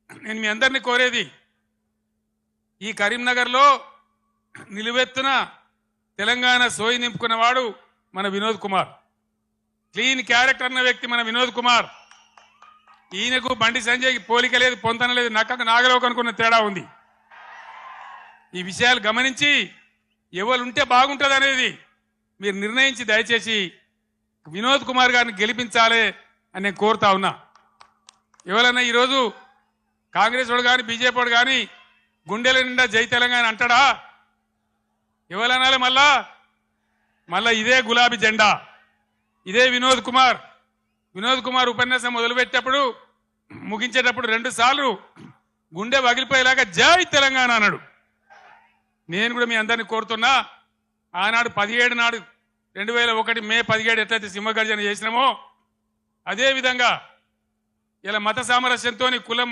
నేను మీ అందరినీ కోరేది ఈ కరీంనగర్లో నిలువెత్తున తెలంగాణ సోయి నింపుకున్నవాడు మన వినోద్ కుమార్. క్లీన్ క్యారెక్టర్ అన్న వ్యక్తి మన వినోద్ కుమార్. ఈయనకు బండి సంజయ్కి పోలిక లేదు, పొంతన లేదు, నక్కకు నాగలోకి అనుకున్న తేడా ఉంది. ఈ విషయాలు గమనించి ఎవరుంటే బాగుంటుంది అనేది మీరు నిర్ణయించి దయచేసి వినోద్ కుమార్ గారిని గెలిపించాలి అని నేను కోరుతా ఉన్నా. ఎవరన్నా ఈరోజు కాంగ్రెస్ వాడు కానీ బీజేపీ వాడు కానీ గుండెల నిండా జై తెలంగాణ అంటాడా? ఎవరనాలి? మళ్ళా ఇదే గులాబీ జెండా, ఇదే వినోద్ కుమార్. వినోద్ కుమార్ ఉపన్యాసం మొదలుపెట్టేటప్పుడు ముగించేటప్పుడు 2 సార్లు గుండె పగిలిపోయేలాగా జై తెలంగాణ అన్నాడు. నేను కూడా మీ అందరినీ కోరుతున్నా, ఆనాడు 17 నాడు 2001 మే 17 ఎట్లయితే సింహగర్జన చేసినామో అదే విధంగా ఇలా మత సామరస్యంతో కులం